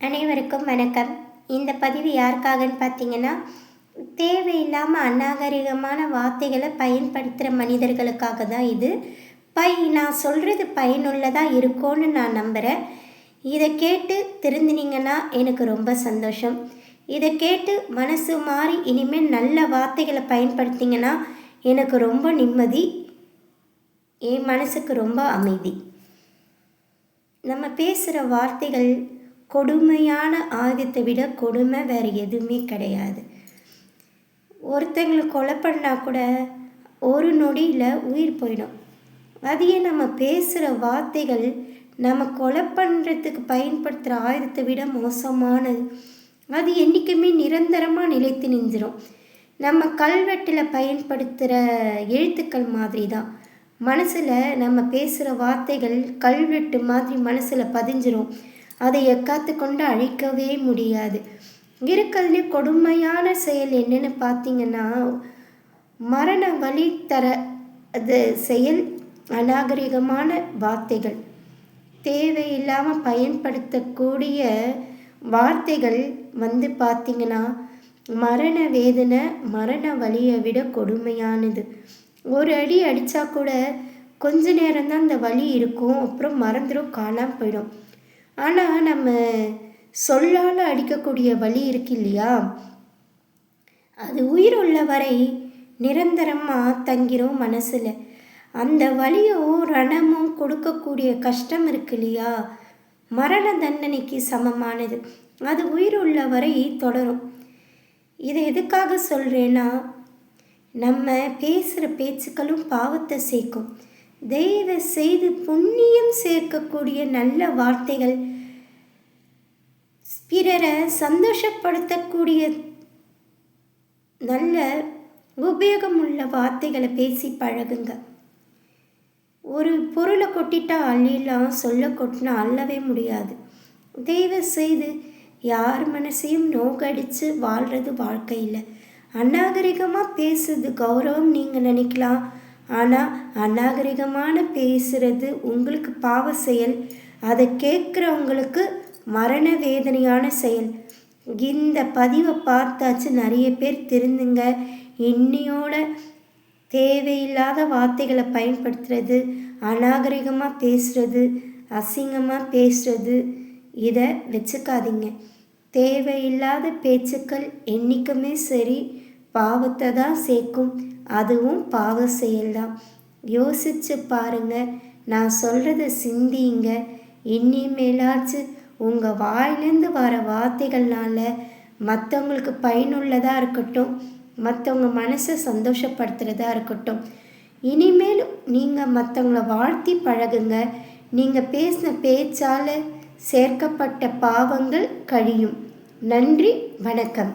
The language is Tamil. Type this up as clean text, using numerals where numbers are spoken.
அனைவருக்கும் வணக்கம். இந்த பதிவு யாருக்காகன்னு பார்த்தீங்கன்னா, தேவையில்லாமல் அநாகரிகமான வார்த்தைகளை பயன்படுத்துகிற மனிதர்களுக்காக தான் இது. நான் சொல்கிறது பயனுள்ளதாக இருக்கும்னு நான் நம்புகிறேன். இதை கேட்டு திருந்தினீங்கன்னா எனக்கு ரொம்ப சந்தோஷம். இதை கேட்டு மனசு மாறி இனிமேல் நல்ல வார்த்தைகளை பயன்படுத்திங்கன்னா எனக்கு ரொம்ப நிம்மதி, என் மனசுக்கு ரொம்ப அமைதி. நம்ம பேசுகிற வார்த்தைகள் கொடுமையான ஆயுதத்தை விட கொடுமை வேறு எதுவுமே கிடையாது. ஒருத்தங்களை கொலை பண்ணால் கூட ஒரு நொடியில் உயிர் போயிடும். அதையே நம்ம பேசுகிற வார்த்தைகள் நம்ம கொலை பண்ணுறதுக்கு பயன்படுத்துகிற ஆயுதத்தை விட மோசமானது. அது என்றைக்குமே நிரந்தரமாக நிலைத்து நின்றுடும். நம்ம கல்வெட்டில் பயன்படுத்துகிற எழுத்துக்கள் மாதிரி தான் மனசில் நம்ம பேசுகிற வார்த்தைகள் கல்வெட்டு மாதிரி மனசில் பதிஞ்சிரும். அதை எக்காத்து கொண்டு அழிக்கவே முடியாது. இருக்கிறதுலே கொடுமையான செயல் என்னென்னு பார்த்தீங்கன்னா, மரண வழி தர அது செயல் அநாகரிகமான வார்த்தைகள். தேவையில்லாமல் பயன்படுத்தக்கூடிய வார்த்தைகள் பார்த்திங்கன்னா மரண வேதனை, மரண வலியை விட கொடுமையானது. ஒரு அடி அடித்தா கூட கொஞ்ச நேரம்தான் அந்த வலி இருக்கும், அப்புறம் மறந்துடும், காணாமல் போயிடும். ஆனால் நம்ம சொல்லால் அடிக்கக்கூடிய வலி இருக்கு இல்லையா, அது உயிர் உள்ள வரை நிரந்தரமாக தங்கிரும் மனசில். அந்த வலியும் ரணமும் கொடுக்கக்கூடிய கஷ்டம் இருக்கு இல்லையா, மரண தண்டனைக்கு சமமானது. அது உயிர் உள்ள வரை தொடரும். இதை எதுக்காக சொல்கிறேன்னா, நம்ம பேசுகிற பேச்சுக்களும் பாவத்தை சேர்க்கும். தயவு செய்து புண்ணியம் சேர்க்கக்கூடிய நல்ல வார்த்தைகள், பிறரை சந்தோஷப்படுத்தக்கூடிய நல்ல உபயோகமுள்ள வார்த்தைகளை பேசி பழகுங்க. ஒரு பொருளை கொட்டிட்டா அள்ளிலாம், சொல்ல கொட்டினா அள்ளவே முடியாது. தயவு செய்து யார் மனசையும் நோக்கடித்து வாழ்கிறது வாழ்க்கை இல்லை. அநாகரிகமாக பேசுறது கௌரவம் நீங்கள் நினைக்கலாம். ஆனால் அநாகரிகமான பேசுகிறது உங்களுக்கு பாவ செயல், அதை கேட்குறவங்களுக்கு மரண வேதனையான செயல். இந்த பதிவை பார்த்தாச்சு நிறைய பேர் திருந்துங்க. இன்னையோட தேவையில்லாத வார்த்தைகளை பயன்படுத்துறது, அநாகரிகமாக பேசுகிறது, அசிங்கமாக பேசுகிறது, இதை வச்சுக்காதீங்க. தேவையில்லாத பேச்சுக்கள் என்றைக்குமே சரி பாவத்தை தான் சேர்க்கும். அதுவும் பாவ செயல்தான். யோசித்து பாருங்கள். நான் சொல்கிறத சிந்திங்க. இனிமேலாச்சு உங்கள் வாயிலேருந்து வர வார்த்தைகள்னால மற்றவங்களுக்கு பயனுள்ளதாக இருக்கட்டும், மற்றவங்க மனசை சந்தோஷப்படுத்துகிறதா இருக்கட்டும். இனிமேலும் நீங்கள் மற்றவங்கள வாழ்த்தி பழகுங்க. நீங்கள் பேசின பேச்சால் சேர்க்கப்பட்ட பாவங்கள் கழியும். நன்றி, வணக்கம்.